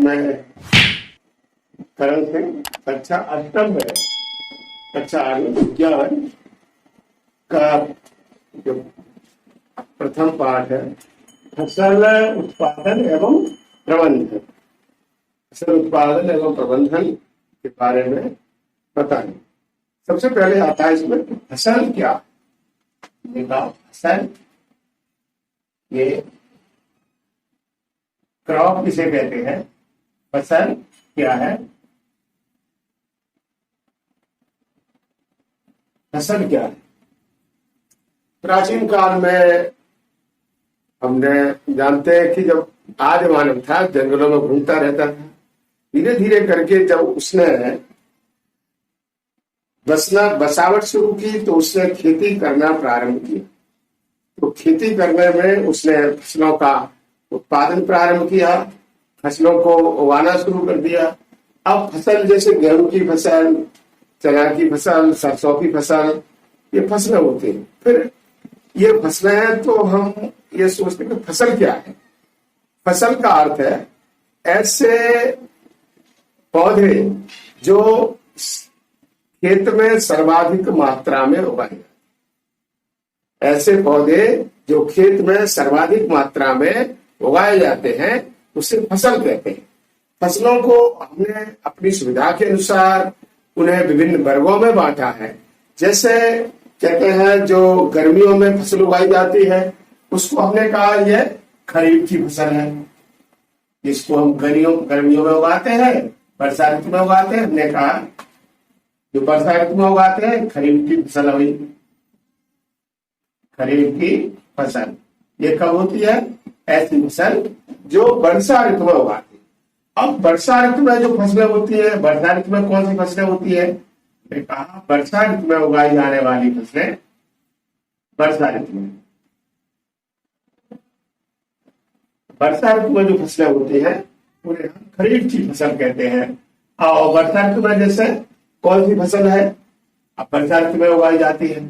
मैं करण सिंह, कक्षा अष्टम में, कक्षा आगे विज्ञान का जो प्रथम पाठ है फसल उत्पादन एवं प्रबंधन। फसल उत्पादन एवं प्रबंधन के बारे में बताएं। सबसे पहले आता है इसमें फसल क्या। फसल, ये क्रॉप किसे कहते हैं, फसल क्या है, फसल क्या है। प्राचीन काल में हमने जानते हैं कि जब आदि मानव था जंगलों में घूमता रहता था, धीरे धीरे करके जब उसने बसावट शुरू की तो उसने खेती करना प्रारंभ किया। तो खेती करने में उसने फसलों का उत्पादन प्रारंभ किया, फसलों को उगाना शुरू कर दिया। अब फसल जैसे गेहूं की फसल, चना की फसल, सरसों की फसल, ये फसलें होती हैं। फिर ये फसलें हैं तो हम ये सोचते हैं कि फसल क्या है। फसल का अर्थ है ऐसे पौधे जो खेत में सर्वाधिक मात्रा में उगाए जाते, ऐसे पौधे जो खेत में सर्वाधिक मात्रा में उगाए जाते हैं उसे फसल कहते हैं। फसलों को हमने अपनी सुविधा के अनुसार उन्हें विभिन्न वर्गों में बांटा है। जैसे कहते हैं जो गर्मियों में फसल उगाई जाती है उसको हमने कहा यह खरीफ की फसल है, जिसको हम गर्मियों में उगाते हैं, वर्षा ऋतु में उगाते हैं। हमने कहा जो वर्षा ऋतु में उगाते हैं खरीफ की फसल हुई, खरीफ की फसल। ये कब होती है, ऐसी फसल जो वर्षा ऋतु में उगाती है। अब वर्षा ऋतु में जो फसलें होती है, वर्षा ऋतु में कौन सी फसलें होती है, मैंने कहा वर्षा ऋतु में उगाई जाने वाली फसलें, वर्षा ऋतु में जो फसलें होती हैं उन्हें हम खरीफ की फसल कहते हैं। और वर्षा ऋतु में जैसे कौन सी फसल है, अब वर्षा ऋतु में उगाई जाती है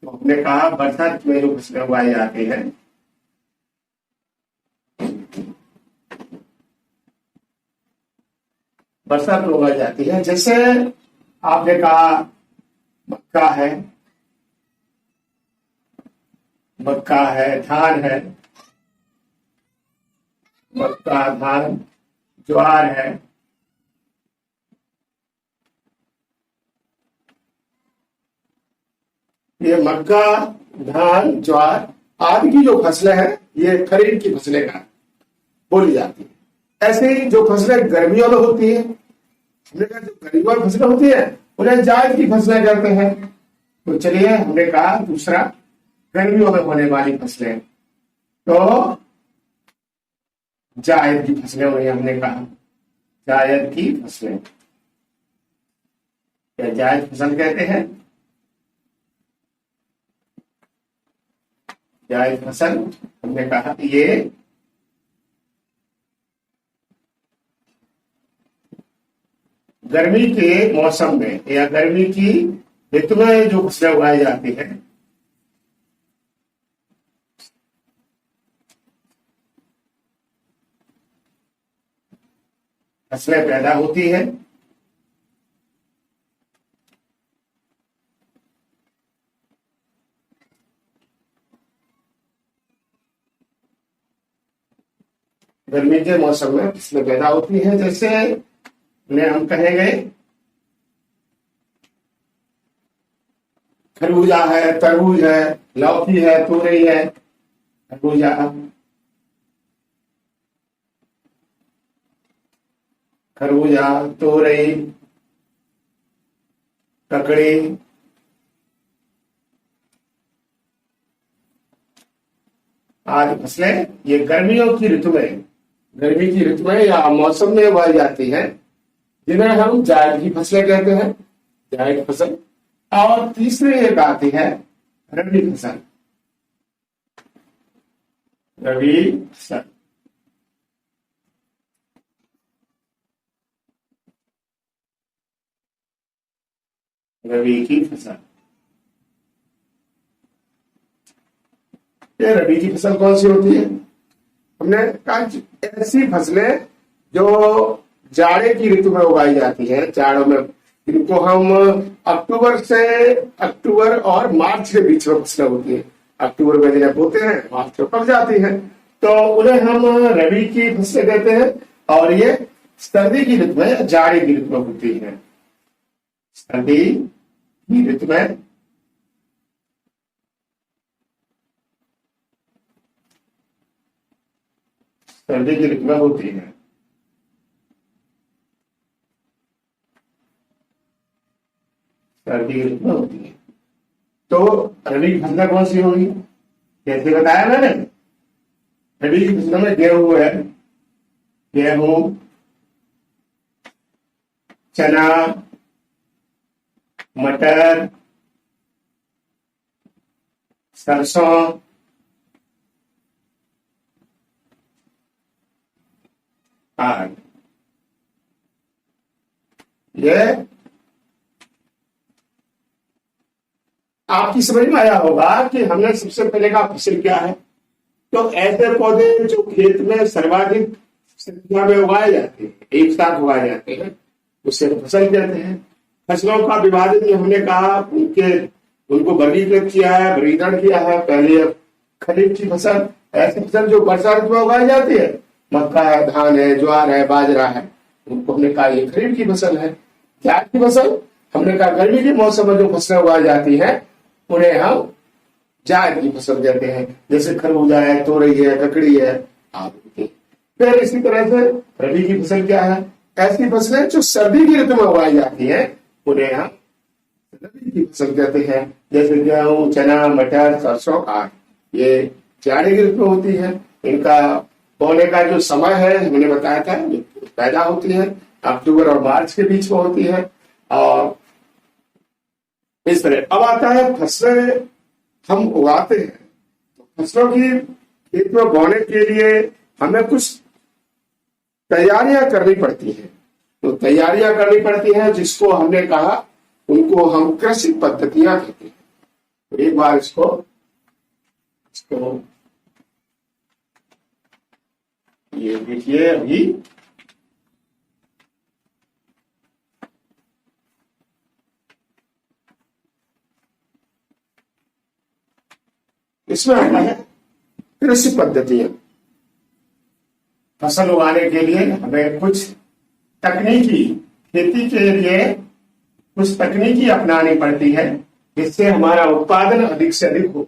तो हमने कहा वर्षा ऋतु में जो फसलें उगाई जाती है वर्षा ऋतु उगाई जाती है। जैसे आपने कहा मक्का है, धान है, मक्का, धान, ज्वार है, ये मक्का, धान, ज्वार आदि की जो फसलें हैं ये खरीफ की फसलें का बोली जाती है। ऐसे ही जो फसलें गर्मियों में होती है, हमने कहा जो गर्मियों में फसलें होती है उन्हें जायद की फसलें कहते हैं। तो चलिए हमने कहा दूसरा गर्मियों में होने वाली फसलें, तो जायद की फसलें हुई। हमने कहा जायद की फसलें, क्या जायद फसल कहते हैं, जायद फसल। हमने कहा ये गर्मी के मौसम में या गर्मी की ऋतु में जो फसलें उगाई जाती है, फसलें पैदा होती है, गर्मी के मौसम में फसलें पैदा होती है। जैसे हम कहेंगे खरबूजा है, तरबूज है, लौकी है, तोरई है, खरबूजा, तोरई, ककड़ी, आदि फसलें ये गर्मियों की ऋतु में, गर्मी की ऋतु में या मौसम में उगाई जाती हैं, जिन्हें हम जायद की फसलें कहते हैं, जायद फसल। और तीसरी एक आती है रबी फसल, रबी फसल। रबी की फसल, ये रबी की फसल कौन सी होती है, हमने कहा ऐसी फसलें जो जाड़े की ऋतु में उगाई जाती है। जाड़ों में इनको हम अक्टूबर और मार्च के बीच में फसलें होती है। अक्टूबर में जब बोते हैं, मार्च में पक जाती है, तो उन्हें हम रबी की फसलें कहते हैं। और ये सर्दी की ऋतु में, जाड़े की ऋतु में होती है। सर्दी की ऋतु में सर्दी की ऋतु में होती है। सर्दी की ऋतु में होती है। तो रबी की फसलें कौन सी होगी? जैसे बताया मैंने, रबी की फसलों में गेहूं है, गेहूं, चना, मटर, सरसों, आग। ये आपकी समझ में आया होगा कि हमने सबसे पहले कहा फसल क्या है। तो ऐसे पौधे जो खेत में सर्वाधिक संख्या में उगाए जाते हैं, एक साथ उगाए जाते हैं, उसे फसल कहते हैं। फसलों का विभाजन हमने कहा, उनको वर्गीकृत किया है, वर्गीकरण किया है। पहले खरीफ की फसल, ऐसी फसल जो वर्षा ऋतु में उगाई जाती है, मक्का है, धान है, ज्वार है, बाजरा है, उनको हमने कहा ये खरीफ की फसल है। जायद की फसल हमने कहा गर्मी के मौसम में जो फसलें उगाई जाती है उन्हें हम जायद की फसल कहते हैं। जैसे खरबूजा है, तोरई है, ककड़ी है, आदि। फिर इसी तरह से रबी की फसल क्या है? ऐसी फसलें जो सर्दी की ऋतु में उगाई जाती है उन्हें हम रबी की फसल कहते हैं। जैसे गेहूं, चना, मटर, सरसों, आदि। ये जाड़े की ऋतु में होती है। इनका बोने का जो समय है हमने बताया था, पैदा होती है अक्टूबर और मार्च के बीच में होती है। और इस तरह अब आता है फसलें हम उगाते हैं, तो फसलों की खेत में बोने के लिए हमें कुछ तैयारियां करनी पड़ती हैं। तो तैयारियां करनी पड़ती हैं जिसको हमने कहा, उनको हम कृषि पद्धतियां कहते हैं। तो एक बार इसको ये देखिए, अभी इसमें आता है कृषि पद्धतियां। फसल उगाने के लिए हमें कुछ तकनीकी, खेती के लिए कुछ तकनीकी अपनानी पड़ती है जिससे हमारा उत्पादन अधिक से अधिक हो।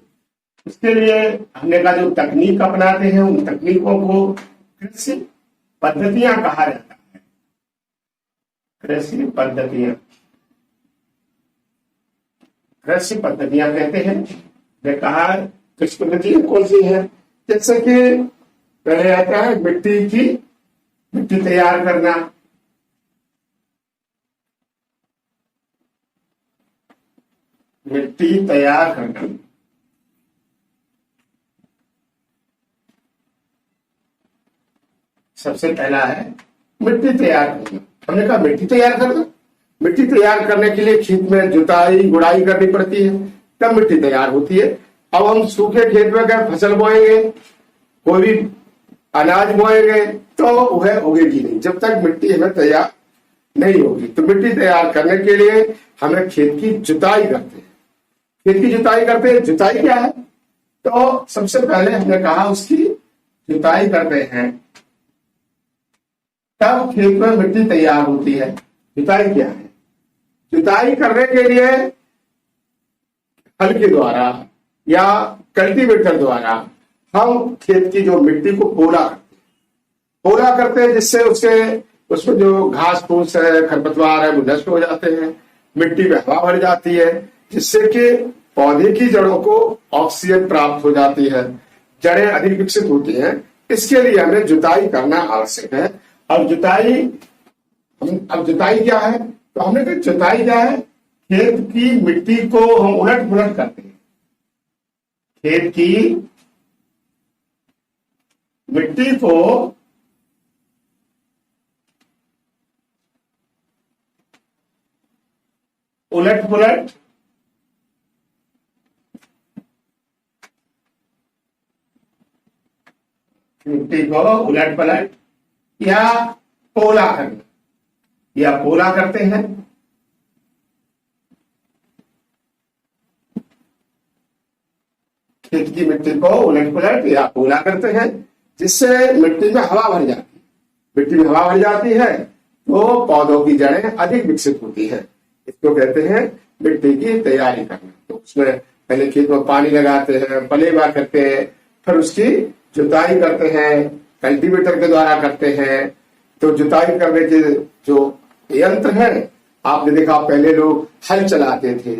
उसके लिए हमने कहा जो तकनीक अपनाते हैं उन तकनीकों को कृषि पद्धतियां कहा जाता है। कृषि पद्धतियां, कृषि पद्धतियां कहते हैं। मैंने कहा कृषि पद्धतियां कौन सी है? जैसे कि पहले आता है मिट्टी तैयार करना। मिट्टी तैयार करना, सबसे पहला है मिट्टी तैयार करना। हमने कहा मिट्टी तैयार करना, मिट्टी तैयार करने के लिए खेत में जुताई गुड़ाई करनी पड़ती है, तब मिट्टी तैयार होती है। अब हम सूखे खेत में क्या फसल बोएंगे, कोई भी अनाज बोएंगे, तो वह उगेगी नहीं जब तक मिट्टी हमें तैयार नहीं होगी। तो मिट्टी तैयार करने के लिए हमें खेत की जुताई करते हैं। खेत की जुताई करते हैं। जुताई क्या है? तो सबसे पहले हमने कहा उसकी जुताई करते हैं, तब खेत में मिट्टी तैयार होती है। जुताई क्या है? जुताई करने के लिए हल के द्वारा या कल्टीवेटर द्वारा हम खेत की जो मिट्टी को पोला करते हैं, जिससे उसमें जो घास फूस है, खरपतवार है, वो नष्ट हो जाते हैं। मिट्टी में हवा भर जाती है, जिससे कि पौधे की जड़ों को ऑक्सीजन प्राप्त हो जाती है, जड़ें अधिक विकसित होती हैं। इसके लिए हमें जुताई करना आवश्यक है। अब जुताई क्या है? तो हमने कहा जुताई क्या है? खेत की मिट्टी को हम उलट पुलट करते हैं। खेत की मिट्टी को उलट पुलट मिट्टी को उलट पलट या पोला करना। या पोला करते हैं। खेत की मिट्टी को उलट पुलट या पोला करते हैं, जिससे मिट्टी में हवा भर जाती है। मिट्टी में हवा भर जाती है तो पौधों की जड़ें अधिक विकसित होती है। इसको कहते हैं मिट्टी की तैयारी करना। तो उसमें पहले खेत में पानी लगाते हैं, पलेवा करते हैं, फिर उसकी जुताई करते हैं, कल्टीवेटर के द्वारा करते हैं। तो जुताई करने के जो यंत्र है, आपने देखा पहले लोग हल चलाते थे,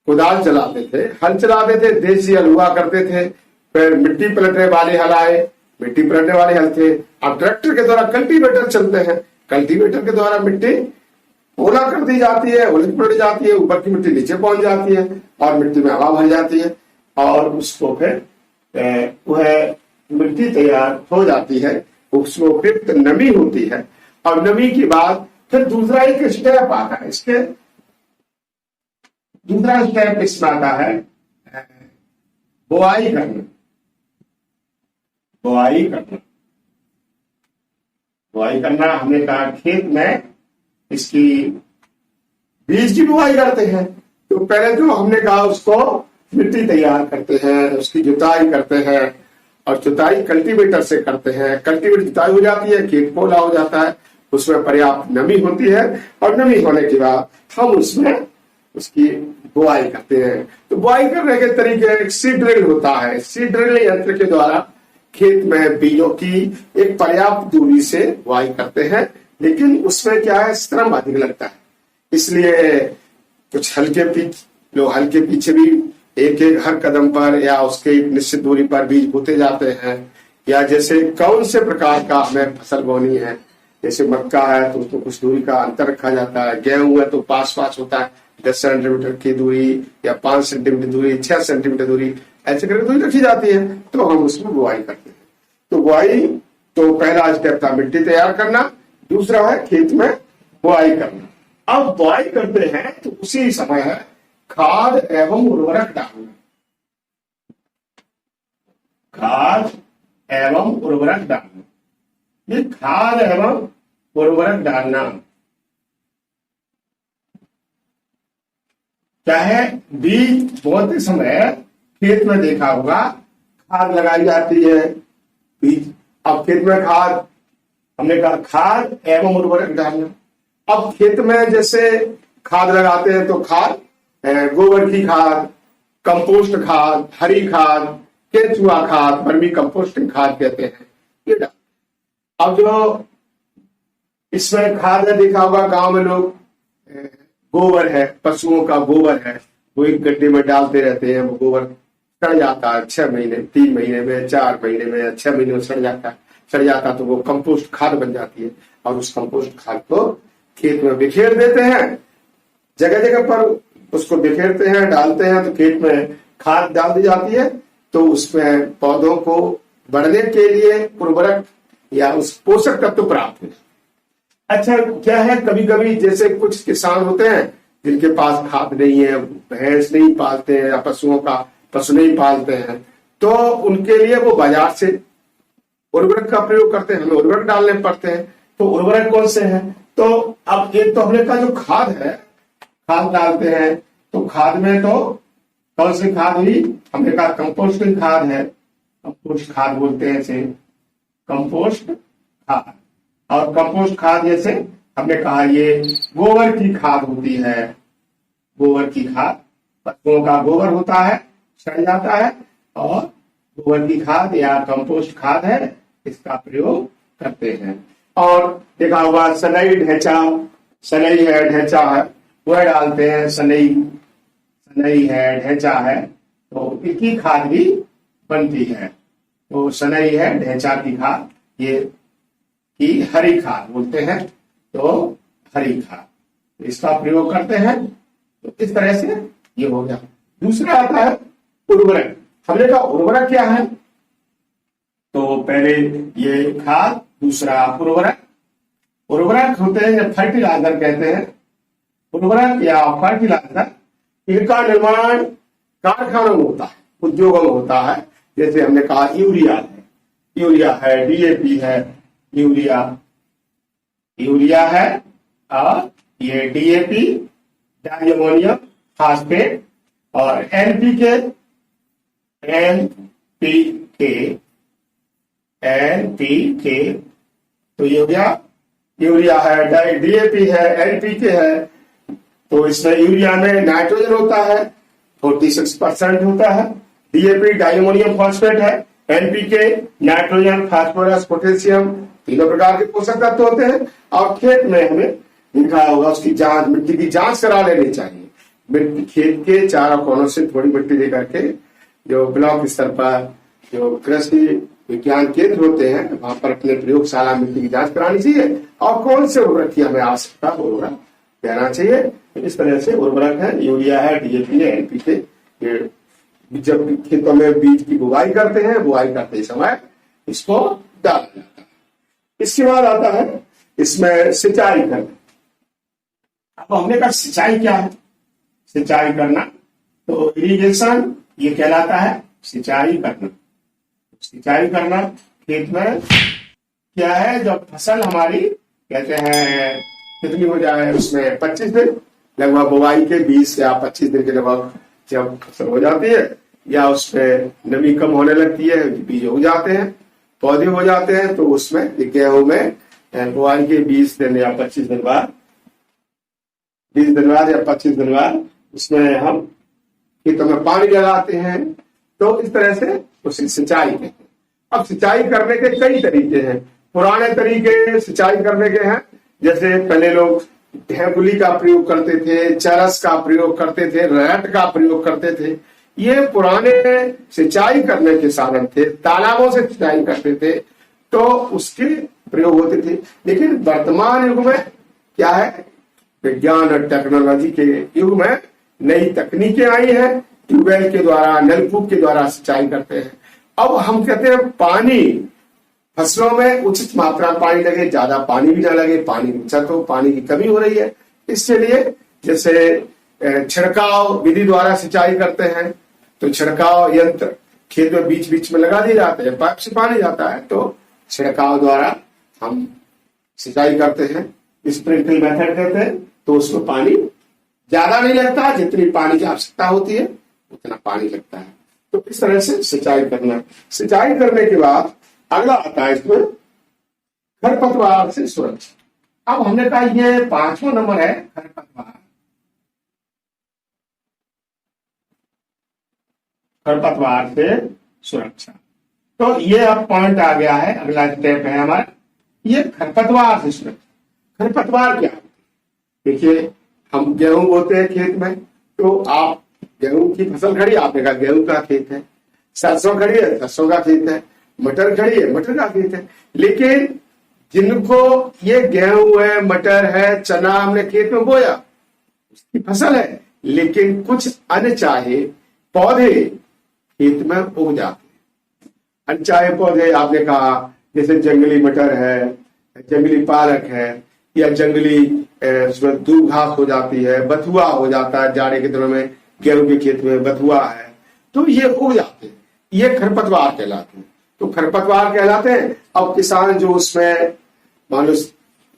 कुदाल चलाते थे, हल चलाते थे, देसी हल हुआ करते थे। फिर मिट्टी पलटने वाले हल आए, मिट्टी पलटने वाले हल थे। अब ट्रैक्टर के द्वारा कल्टीवेटर चलते हैं, कल्टीवेटर के द्वारा मिट्टी पोला कर दी जाती है, उलट पलट जाती है, ऊपर की मिट्टी नीचे पहुंच जाती है और मिट्टी में हवा भर जाती है और उसको फिर वह मिट्टी तैयार हो जाती है। उसमें उपयुक्त नमी होती है और नमी के बाद फिर दूसरा एक स्टेप आता है। इसके दूसरा स्टेप इसमें आता है बुआई करना। बुआई करना, बुआई करना हमने कहा खेत में इसकी बीज की बुआई करते हैं। तो पहले जो हमने कहा उसको मिट्टी तैयार करते हैं, उसकी जुताई करते हैं और जुताई कल्टीवेटर से करते हैं। कल्टीवेटर जुताई हो जाती है, खेत पोला हो जाता है, उसमें पर्याप्त नमी होती है और नमी होने के बाद हम उसमें उसकी बुआई करते हैं। तो बुआई करने के तरीके एक सीड ड्रिल होता है। सीड ड्रिल यंत्र के द्वारा खेत में बीजों की एक पर्याप्त दूरी से बुआई करते हैं, लेकिन उसमें क्या है, श्रम अधिक लगता है। इसलिए कुछ लोग हल के पीछे भी एक एक हर कदम पर या उसके एक निश्चित दूरी पर बीज बोते जाते हैं। या जैसे कौन से प्रकार का हमें फसल बोनी है, जैसे मक्का है तो उसको कुछ दूरी का अंतर रखा जाता है, गेहूं है तो पास पास होता है 10 सेंटीमीटर की दूरी या 5 सेंटीमीटर दूरी, 6 सेंटीमीटर दूरी, ऐसे करके दूरी रखी जाती है। तो हम उसमें बुआई करते हैं। तो बुआई तो पहला स्टेप था मिट्टी तैयार करना, दूसरा है खेत में बुआई करना। अब बुआई करते हैं तो उसी समय है खाद एवं उर्वरक डालना। खाद एवं उर्वरक डालना, ये खाद एवं उर्वरक डालना चाहे बीज बोते समय खेत में देखा होगा खाद लगाई जाती है। बीज अब खेत में खाद, हमने कहा खाद एवं उर्वरक डालना। अब खेत में जैसे खाद लगाते हैं तो खाद गोबर की खाद, कंपोस्ट खाद, हरी खाद, केंचुआ खाद, वर्मी कंपोस्टिंग खाद कहते हैं, ये डाल। अब जो इसमें खाद है देखा होगा गांव में लोग गोबर है, पशुओं का गोबर है, वो एक गड्ढे में डालते रहते हैं। वो गोबर सड़ जाता है 6 महीने, 3 महीने में, 4 महीने में, 6 महीने में सड़ जाता तो वो कंपोस्ट खाद बन जाती है और उस कंपोस्ट खाद को खेत में बिखेर देते हैं। जगह जगह पर उसको बिखेरते हैं, डालते हैं तो खेत में खाद डाल दी जाती है। तो उसमें पौधों को बढ़ने के लिए उर्वरक या उस पोषक तत्व प्राप्त हो। अच्छा क्या है, कभी कभी जैसे कुछ किसान होते हैं जिनके पास खाद नहीं है, भैंस नहीं पालते हैं या पशु नहीं पालते हैं, तो उनके लिए वो बाजार से उर्वरक का प्रयोग करते हैं, हमें उर्वरक डालने पड़ते हैं। तो उर्वरक कौन से हैं? तो अब एक तो हमने कहा जो खाद है, खाद डालते हैं तो खाद में तो कौन सी खाद हुई, हमने कहा कंपोस्टिंग खाद है, कंपोस्ट खाद बोलते हैं इसे, कंपोस्ट खाद। और कंपोस्ट खाद जैसे हमने कहा ये गोबर की खाद होती है, गोबर की खाद, पशुओं का गोबर होता है, सड़ जाता है और गोबर की खाद या कंपोस्ट खाद है, इसका प्रयोग करते हैं। और देखा होगा सनई ढैंचा, सनई है ढैंचा है वह डालते हैं, सनई है ढैंचा है तो इनकी खाद भी बनती है। तो सनई है ढैंचा की खाद, ये की हरी खाद बोलते हैं, तो हरी खाद इसका प्रयोग करते हैं। तो इस तरह से ये हो गया। दूसरा आता है उर्वरक। हमने कहा उर्वरक क्या है, तो पहले ये खाद, दूसरा उर्वरक। उर्वरक होते हैं जब फर्टिलाइजर कहते हैं, उर्वरक या फर्टिलाइजर इनका निर्माण कारखानों में होता है, उद्योगों में होता है। जैसे हमने कहा यूरिया है, डीएपी है, यूरिया है और ये डीएपी डाई अमोनियम फास्फेट और एनपीके एनपीके एनपीके तो ये हो गया यूरिया है, डीएपी है, एनपीके है। तो इसमें यूरिया में नाइट्रोजन होता है 46% होता है, डीएपी डाइअमोनियम फॉस्फेट है, एनपीके नाइट्रोजन फास्फोरस पोटेशियम तीनों प्रकार के पोषक तत्व होते हैं। और खेत में हमें लिखा होगा उसकी जांच, मिट्टी की जांच करा लेनी चाहिए। मिट्टी खेत के चारों कोनों से थोड़ी मिट्टी दे करके जो ब्लॉक स्तर पर जो कृषि विज्ञान केंद्र होते हैं वहां पर अपने प्रयोगशाला मिट्टी की जांच करानी चाहिए और कौन से उर्वरक की हमें आवश्यकता उर्वरक देना चाहिए। इस तरह से उर्वरक है, यूरिया है, डीएपी है, एनपीके। जब खेतों में बीज की बुआई करते हैं, बुआई करते समय इसको डाला जाता है। इसके बाद आता है इसमें सिंचाई करना। अब हमने कहा सिंचाई क्या है? सिंचाई करना तो इरिगेशन ये कहलाता है सिंचाई करना। सिंचाई करना खेत में क्या है, जब फसल हमारी कहते हैं कितनी हो जाए उसमें 25 दिन लगभग बुआई के 20 या 25 दिन के लगभग जब फसल हो जाती है या उसमें नमी कम होने लगती है, बीज हो जाते हैं, पौधे हो जाते हैं, तो उसमें गेहूं में बुआई के 20 दिन या 25 दिन बाद 20 दिन बाद या 25 दिन बाद उसमें हम खेतों में पानी लगाते हैं। तो इस तरह से उसे सिंचाई कहते हैं। अब सिंचाई करने के कई तरीके हैं। पुराने तरीके सिंचाई करने के हैं, जैसे पहले लोग ढेंकुली का प्रयोग करते थे, चरस का प्रयोग करते थे, रैट का प्रयोग करते थे। ये पुराने सिंचाई करने के साधन थे। तालाबों से सिंचाई करते थे तो उसके प्रयोग होते थे। लेकिन वर्तमान युग में क्या है, विज्ञान और टेक्नोलॉजी के युग में नई तकनीकें आई हैं। ट्यूबवेल के द्वारा, नलकूप के द्वारा सिंचाई करते हैं। अब हम कहते हैं पानी फसलों में उचित मात्रा में पानी लगे, ज्यादा पानी भी ना लगे, पानी बचत हो, पानी की कमी हो रही है। इसके लिए जैसे छिड़काव विधि द्वारा सिंचाई करते हैं, तो छिड़काव यंत्र खेत में बीच बीच में लगा दिए जाते हैं, पाइप से पानी जाता है, तो छिड़काव द्वारा हम सिंचाई करते हैं, स्प्रिंकल मेथड कहते हैं। तो उसमें पानी ज्यादा नहीं लगता, जितनी पानी की आवश्यकता होती है उतना पानी लगता है। तो इस तरह से सिंचाई करना। सिंचाई करने के बाद अगला आता है इसमें खरपतवार से सुरक्षा। अब हमने कहा ये 5वां नंबर है खरपतवार। खरपतवार से सुरक्षा। तो ये अब पॉइंट आ गया है, अगला स्टेप है हमारा ये खरपतवार से सुरक्षा। खरपतवार क्या है? देखिए हम गेहूं बोते हैं खेत में, तो आप गेहूं की फसल खड़ी, आपने कहा गेहूं का खेत है, सरसों खड़ी है, सरसों का खेत है, मटर खड़ी है, मटर का खेत है। लेकिन जिनको ये गेहूं है, मटर है, चना हमने खेत में बोया, उसकी फसल है, लेकिन कुछ अनचाहे पौधे खेत में उग जाते हैं। अनचाहे पौधे आपने कहा जैसे जंगली मटर है, जंगली पालक है, या जंगली उसमें दूब घास हो जाती है, बथुआ हो जाता है। जाड़े के दिनों में गेहूं के खेत में बथुआ है, तो ये उग जाते हैं, ये खरपतवार कहलाते हैं। तो खरपतवार कहलाते हैं। अब किसान जो उसमें मान लो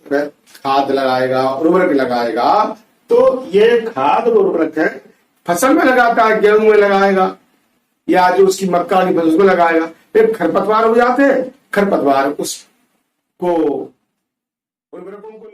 खाद लगाएगा, उर्वरक लगाएगा, तो ये खाद और उर्वरक है फसल में लगाता है, गेहूं में लगाएगा या जो उसकी मक्का की फसल उसमें लगाएगा, फिर खरपतवार हो जाते हैं। खरपतवार उसको उर्वरकों को